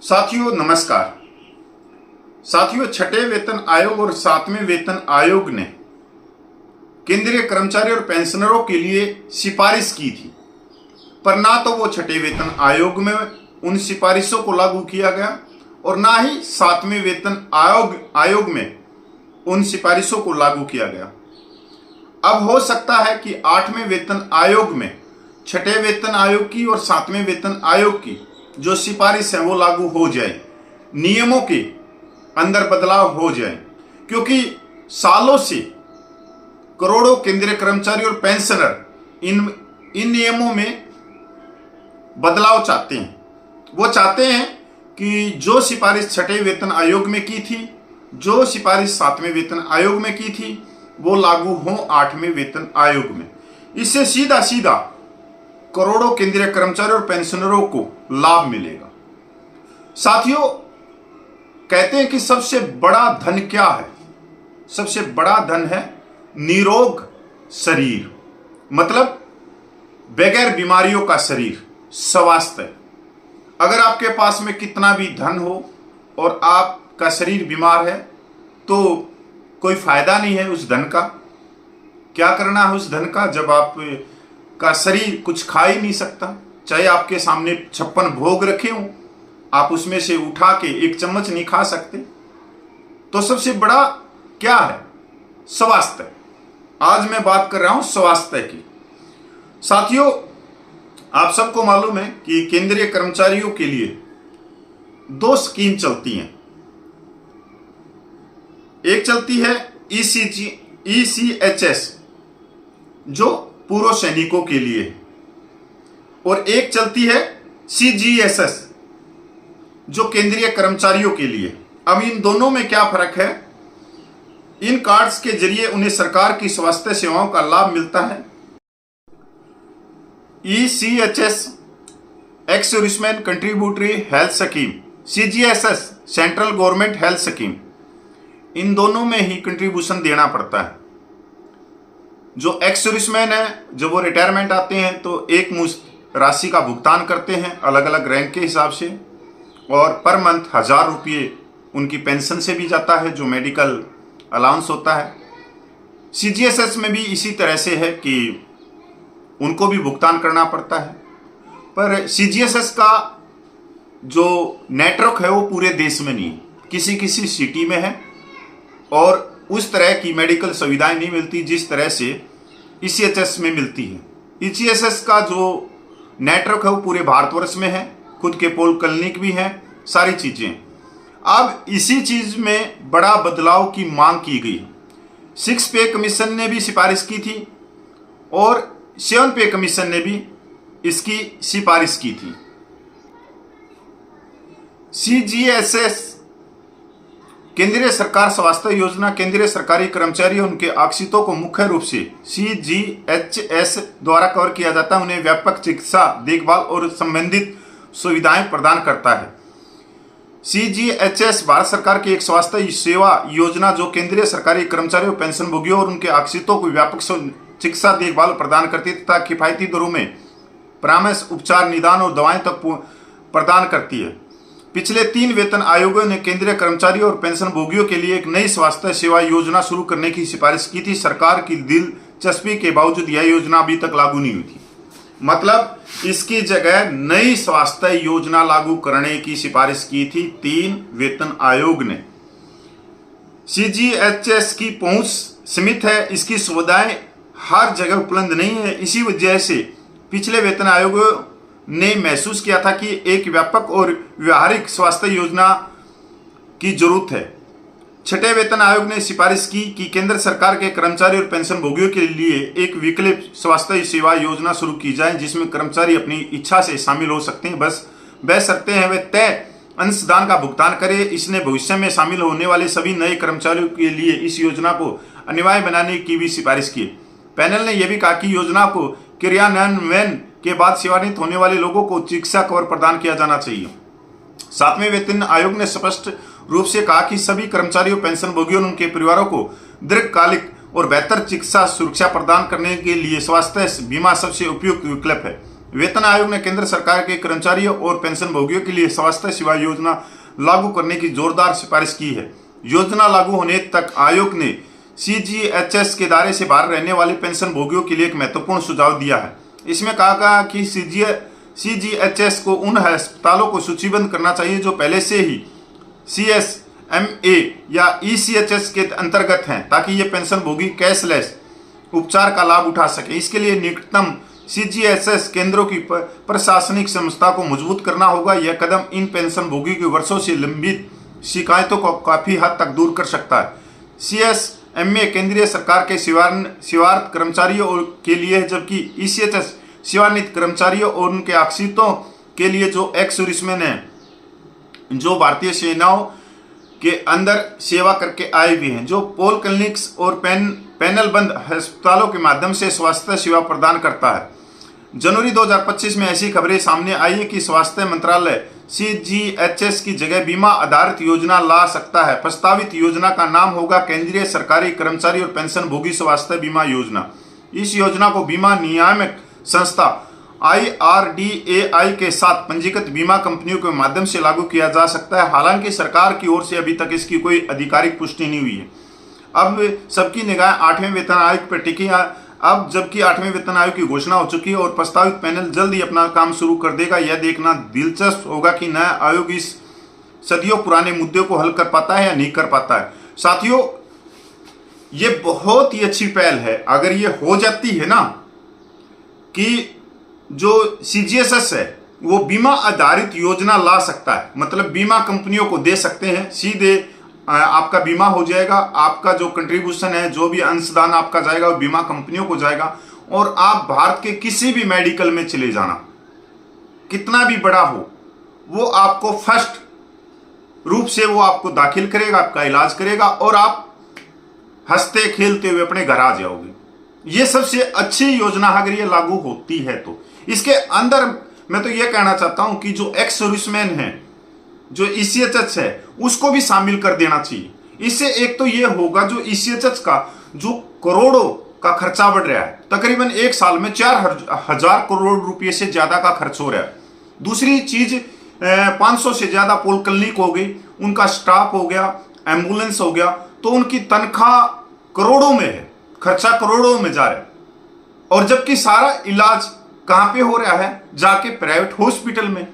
साथियों नमस्कार। साथियों, छठे वेतन आयोग और सातवें वेतन आयोग ने केंद्रीय कर्मचारी और पेंशनरों के लिए सिफारिश की थी, पर ना तो वो छठे वेतन आयोग में उन सिफारिशों को लागू किया गया और ना ही सातवें वेतन आयोग में उन सिफारिशों को लागू किया गया। अब हो सकता है कि आठवें वेतन आयोग में छठे वेतन आयोग की और सातवें वेतन आयोग की जो सिफारिश है वो लागू हो जाए, नियमों के अंदर बदलाव हो जाए, क्योंकि सालों से करोड़ों केंद्रीय कर्मचारी और पेंशनर इन नियमों में बदलाव चाहते हैं। वो चाहते हैं कि जो सिफारिश छठे वेतन आयोग में की थी, जो सिफारिश सातवें वेतन आयोग में की थी, वो लागू हो आठवें वेतन आयोग में। इससे सीधा सीधा करोड़ों केंद्रीय कर्मचारी और पेंशनरों को लाभ मिलेगा। साथियों, कहते हैं कि सबसे बड़ा धन क्या है? सबसे बड़ा धन है निरोग शरीर, मतलब बगैर बीमारियों का शरीर, स्वास्थ्य। अगर आपके पास में कितना भी धन हो और आपका शरीर बीमार है तो कोई फायदा नहीं है उस धन का। क्या करना है उस धन का जब आप का शरीर कुछ खा ही नहीं सकता? चाहे आपके सामने 56 भोग रखे हों, आप उसमें से उठा के एक चम्मच नहीं खा सकते। तो सबसे बड़ा क्या है? स्वास्थ्य। आज मैं बात कर रहा हूं स्वास्थ्य की। साथियों, आप सबको मालूम है कि केंद्रीय कर्मचारियों के लिए 2 स्कीम चलती हैं। एक चलती है ECHS जो पूर्व सैनिकों के लिए, और एक चलती है CGSS जो केंद्रीय कर्मचारियों के लिए। अब इन दोनों में क्या फर्क है? इन कार्ड्स के जरिए उन्हें सरकार की स्वास्थ्य सेवाओं का लाभ मिलता है। ECHS ex serviceman contributory health scheme, CGSS central government health scheme, इन दोनों में ही कंट्रीब्यूशन देना पड़ता है। जो एक्स सर्विसमैन है, जब वो रिटायरमेंट आते हैं तो एक मुश्त राशि का भुगतान करते हैं अलग अलग रैंक के हिसाब से, और पर मंथ 1000 रुपये उनकी पेंशन से भी जाता है जो मेडिकल अलाउंस होता है। CGSS में भी इसी तरह से है कि उनको भी भुगतान करना पड़ता है, पर CGSS का जो नेटवर्क है वो पूरे देश में नहीं है, किसी किसी सिटी में है और उस तरह की मेडिकल सुविधाएं नहीं मिलती जिस तरह से ECHS में मिलती है। ECHS का जो नेटवर्क है वो पूरे भारतवर्ष में है, खुद के पोल क्लिनिक भी हैं, सारी चीजें। अब इसी चीज में बड़ा बदलाव की मांग की गई। 6 पे कमीशन ने भी सिफारिश की थी और 7 पे कमीशन ने भी इसकी सिफारिश की थी। CGSS केंद्रीय सरकार स्वास्थ्य योजना केंद्रीय सरकारी कर्मचारी और उनके आश्रितों को मुख्य रूप से CGHS द्वारा कवर किया जाता है। उन्हें व्यापक चिकित्सा देखभाल और संबंधित सुविधाएं प्रदान करता है। CGHS भारत सरकार की एक स्वास्थ्य सेवा योजना जो केंद्रीय सरकारी कर्मचारियों, पेंशनभोगियों और उनके आश्रितों को व्यापक चिकित्सा देखभाल प्रदान करती है तथा किफायती दरों में परामर्श, उपचार, निदान और दवाएं तक प्रदान करती है। पिछले 3 वेतन आयोगों ने केंद्रीय कर्मचारी और पेंशनभोगियों के लिए एक नई स्वास्थ्य सेवा योजना शुरू करने की सिफारिश की थी। सरकार की दिलचस्पी के बावजूद यह योजना अभी तक लागू नहीं हुई थी। मतलब इसकी जगह नई स्वास्थ्य योजना लागू करने की सिफारिश की थी 3 वेतन आयोग ने। CGHS की पहुंच सीमित है, इसकी सुविधाएं हर जगह उपलब्ध नहीं है। इसी वजह से पिछले वेतन आयोगों ने महसूस किया था कि एक व्यापक और व्यवहारिक स्वास्थ्य योजना की जरूरत है। छठे वेतन आयोग ने सिफारिश की कि केंद्र सरकार के कर्मचारी और पेंशनभोगियों के लिए एक वैकल्पिक स्वास्थ्य सेवा योजना शुरू की जाए जिसमें कर्मचारी अपनी इच्छा से शामिल हो सकते हैं, बस शर्तें हैं वे तय अंशदान का भुगतान करें। इसने भविष्य में शामिल होने वाले सभी नए कर्मचारियों के लिए इस योजना को अनिवार्य बनाने की भी सिफारिश की। पैनल ने यह भी कहा कि योजना को क्रियान्वयन के बाद सेवानिवृत्त होने वाले लोगों को चिकित्सा कवर प्रदान किया जाना चाहिए। 7वें वेतन आयोग ने स्पष्ट रूप से कहा कि सभी कर्मचारियों, पेंशनभोगियों और उनके परिवारों को दीर्घकालिक और बेहतर चिकित्सा सुरक्षा प्रदान करने के लिए स्वास्थ्य बीमा सबसे उपयुक्त विकल्प है। वेतन आयोग ने केंद्र सरकार के कर्मचारियों और पेंशन भोगियों के लिए स्वास्थ्य सेवा योजना लागू करने की जोरदार सिफारिश की है। योजना लागू होने तक आयोग ने सीजीएचएस के दायरे से बाहर रहने वाले पेंशन भोगियों के लिए एक महत्वपूर्ण सुझाव दिया है। इसमें कहा गया कि सीजीएचएस को उन अस्पतालों को सूचीबद्ध करना चाहिए जो पहले से ही सीएसएमए या ईसीएचएस के अंतर्गत हैं, ताकि ये पेंशन भोगी कैशलेस उपचार का लाभ उठा सके। इसके लिए निकटतम सीजीएचएस केंद्रों की प्रशासनिक संस्था को मजबूत करना होगा। यह कदम इन पेंशन भोगी की वर्षों से लंबित शिकायतों को काफी हद तक दूर कर सकता है। सीएसएमए केंद्रीय सरकार के सेवारत कर्मचारियों के लिए है, जबकि ईसीएचएस सेवानिवृत्त कर्मचारियों और उनके आश्रितों के लिए जो एक्स सर्विसमैन है, जो भारतीय सेनाओं के अंदर सेवा करके आए हुए हैं, जो पोल क्लिनिक्स और पैनल बंद अस्पतालों के माध्यम से स्वास्थ्य सेवा प्रदान करता है। जनवरी 2025 में ऐसी खबरें सामने आई है कि स्वास्थ्य मंत्रालय सीजीएचएस की जगह बीमा आधारित योजना ला सकता है। प्रस्तावित योजना का नाम होगा केंद्रीय सरकारी कर्मचारी और पेंशन भोगी स्वास्थ्य बीमा योजना। इस योजना को बीमा नियामक संस्था IRDAI के साथ पंजीकृत बीमा कंपनियों के माध्यम से लागू किया जा सकता है। हालांकि सरकार की ओर से अभी तक इसकी कोई आधिकारिक पुष्टि नहीं हुई है। अब सबकी निगाह 8वें वेतन आयोग पर टिकी है। अब जबकि 8वें वेतन आयोग की घोषणा हो चुकी है और प्रस्तावित पैनल जल्द ही अपना काम शुरू कर देगा, यह देखना दिलचस्प होगा कि नया आयोग इस सदियों पुराने मुद्दे को हल कर पाता है या नहीं कर पाता है। साथियों, ये बहुत ही अच्छी पहल है। अगर ये हो जाती है ना कि जो सीजीएचएस है वो बीमा आधारित योजना ला सकता है, मतलब बीमा कंपनियों को दे सकते हैं, सीधे आपका बीमा हो जाएगा। आपका जो कंट्रीब्यूशन है, जो भी अंशदान आपका जाएगा वो बीमा कंपनियों को जाएगा और आप भारत के किसी भी मेडिकल में चले जाना, कितना भी बड़ा हो, वो आपको फर्स्ट रूप से वो आपको दाखिल करेगा, आपका इलाज करेगा और आप हंसते खेलते हुए अपने घर आ जाओगे। ये सबसे अच्छी योजना अगर ये लागू होती है तो इसके अंदर मैं तो ये कहना चाहता हूं कि जो एक्स सर्विसमैन है, जो ईसीएचएस है, उसको भी शामिल कर देना चाहिए। इससे एक तो ये होगा जो ईसीएचएस का जो करोड़ों का खर्चा बढ़ रहा है, तकरीबन एक साल में 4,000 करोड़ रुपए से ज्यादा का खर्च हो रहा है। दूसरी चीज 500 से ज्यादा पोल क्लिनिक हो गई, उनका स्टाफ हो गया, एम्बुलेंस हो गया, तो उनकी तनख्वाह करोड़ों में है, खर्चा करोड़ों में जा रहा है। और जबकि सारा इलाज कहां पे हो रहा है? जाके प्राइवेट हॉस्पिटल में।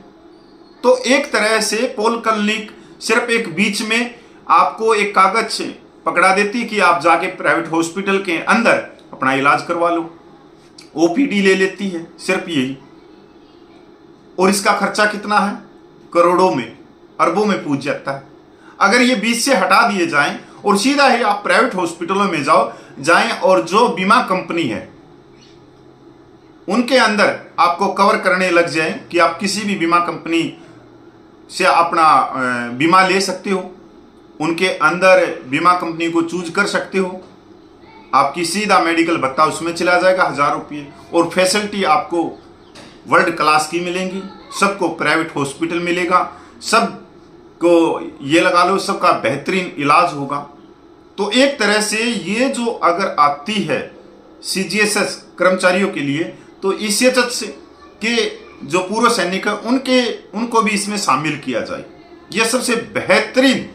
तो एक तरह से पोल क्लिनिक सिर्फ एक बीच में आपको एक कागज पकड़ा देती कि आप जाके प्राइवेट हॉस्पिटल के अंदर अपना इलाज करवा लो, ओपीडी ले लेती है, सिर्फ यही। और इसका खर्चा कितना है? करोड़ों में, अरबों में पूछ जाता है। अगर ये बीच से हटा दिए जाएं और सीधा ही आप प्राइवेट हॉस्पिटलों में जाएं और जो बीमा कंपनी है उनके अंदर आपको कवर करने लग जाए कि आप किसी भी बीमा कंपनी से अपना बीमा ले सकते हो, उनके अंदर बीमा कंपनी को चूज कर सकते हो, आपकी सीधा मेडिकल भत्ता उसमें चला जाएगा 1,000 रुपये, और फैसिलिटी आपको वर्ल्ड क्लास की मिलेंगी, सबको प्राइवेट हॉस्पिटल मिलेगा, सबको ये लगा लो सबका बेहतरीन इलाज होगा। तो एक तरह से ये जो अगर आती है सीजीएचएस कर्मचारियों के लिए, तो ईसीएचएस के जो पूर्व सैनिक है उनको भी इसमें शामिल किया जाए। यह सबसे बेहतरीन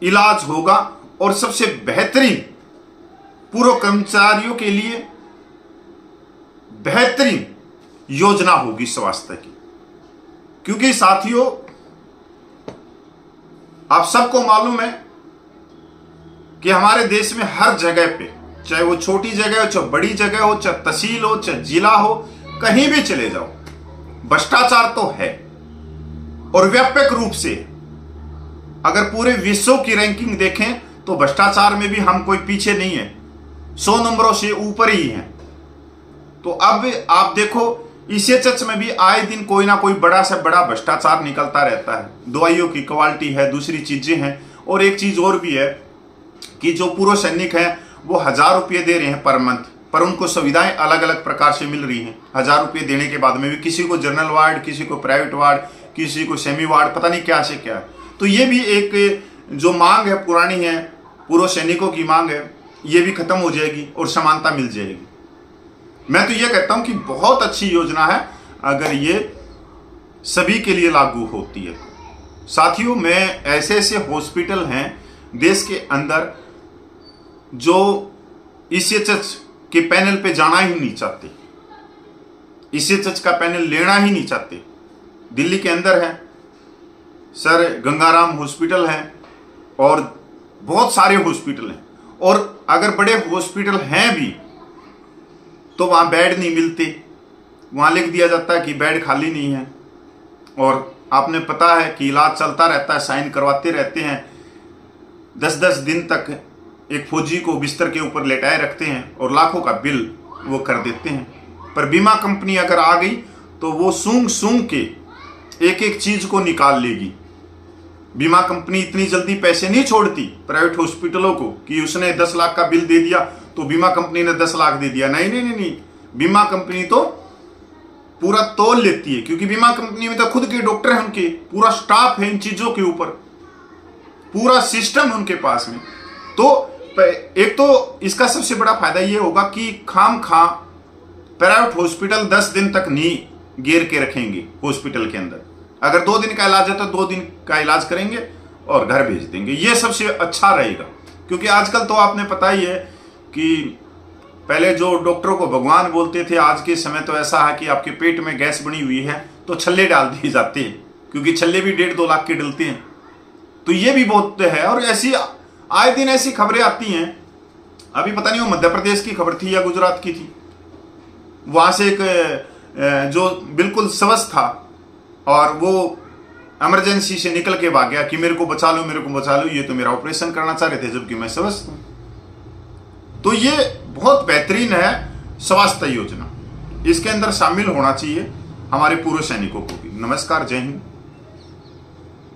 इलाज होगा और सबसे बेहतरीन पूर्व कर्मचारियों के लिए बेहतरीन योजना होगी स्वास्थ्य की। क्योंकि साथियों, आप सबको मालूम है कि हमारे देश में हर जगह पे, चाहे वो छोटी जगह हो, चाहे बड़ी जगह हो, चाहे तहसील हो, चाहे जिला हो, कहीं भी चले जाओ, भ्रष्टाचार तो है और व्यापक रूप से। अगर पूरे विश्व की रैंकिंग देखें तो भ्रष्टाचार में भी हम कोई पीछे नहीं है, 100 नंबरों से ऊपर ही हैं। तो अब आप देखो ईसीएचएस में भी आए दिन कोई ना कोई बड़ा से बड़ा भ्रष्टाचार निकलता रहता है। दवाइयों की क्वालिटी है, दूसरी चीजें हैं, और एक चीज और भी है कि जो पूर्व सैनिक हैं वो 1,000 रुपये दे रहे हैं पर मंथ, पर उनको सुविधाएं अलग अलग प्रकार से मिल रही हैं। 1,000 रुपये देने के बाद में भी किसी को जनरल वार्ड, किसी को प्राइवेट वार्ड, किसी को सेमी वार्ड, पता नहीं क्या से क्या है। तो ये भी एक जो मांग है पुरानी है, पूर्व सैनिकों की मांग है, ये भी खत्म हो जाएगी और समानता मिल जाएगी। मैं तो ये कहता हूं कि बहुत अच्छी योजना है अगर ये सभी के लिए लागू होती है। साथियों, मैं ऐसे ऐसे हॉस्पिटल हैं देश के अंदर जो ईसीएचएच के पैनल पे जाना ही नहीं चाहते, ईसीएचएच का पैनल लेना ही नहीं चाहते। दिल्ली के अंदर है सर गंगाराम हॉस्पिटल है और बहुत सारे हॉस्पिटल हैं, और अगर बड़े हॉस्पिटल हैं भी तो वहाँ बेड नहीं मिलते, वहाँ लिख दिया जाता है कि बेड खाली नहीं है। और आपने पता है कि इलाज चलता रहता है, साइन करवाते रहते हैं, 10-10 दिन तक एक फौजी को बिस्तर के ऊपर लेटाए रखते हैं और लाखों का बिल वो कर देते हैं। पर बीमा कंपनी अगर आ गई तो वो सूंघ सूंघ के एक एक चीज को निकाल लेगी। बीमा कंपनी इतनी जल्दी पैसे नहीं छोड़ती प्राइवेट हॉस्पिटलों को कि उसने 10 लाख का बिल दे दिया तो बीमा कंपनी ने 10 लाख दे दिया। नहीं नहीं नहीं नहीं, बीमा कंपनी तो पूरा तोल लेती है, क्योंकि बीमा कंपनी में तो खुद के डॉक्टर हैं, उनके पूरा स्टाफ है इन चीजों के ऊपर, पूरा सिस्टम है उनके पास में। तो एक तो इसका सबसे बड़ा फायदा ये होगा कि खाम खा प्राइवेट हॉस्पिटल 10 दिन तक नहीं घेर के रखेंगे हॉस्पिटल के अंदर। अगर 2 दिन का इलाज है तो 2 दिन का इलाज करेंगे और घर भेज देंगे। ये सबसे अच्छा रहेगा, क्योंकि आजकल तो आपने पता ही है कि पहले जो डॉक्टरों को भगवान बोलते थे, आज के समय तो ऐसा है कि आपके पेट में गैस बनी हुई है तो छल्ले डाल दिए जाते हैं, क्योंकि छल्ले भी 1.5-2 लाख के डलते हैं। तो ये भी बहुत है, और ऐसी आए दिन ऐसी खबरें आती हैं। अभी पता नहीं वो मध्य प्रदेश की खबर थी या गुजरात की थी, वहां से एक जो बिल्कुल स्वस्थ था और वो इमरजेंसी से निकल के भाग गया कि मेरे को बचा लो, मेरे को बचा लो, ये तो मेरा ऑपरेशन करना चाह रहे थे जबकि मैं स्वस्थ हूं। तो ये बहुत बेहतरीन है स्वास्थ्य योजना, इसके अंदर शामिल होना चाहिए हमारे पूर्व सैनिकों को भी। नमस्कार, जय हिंद।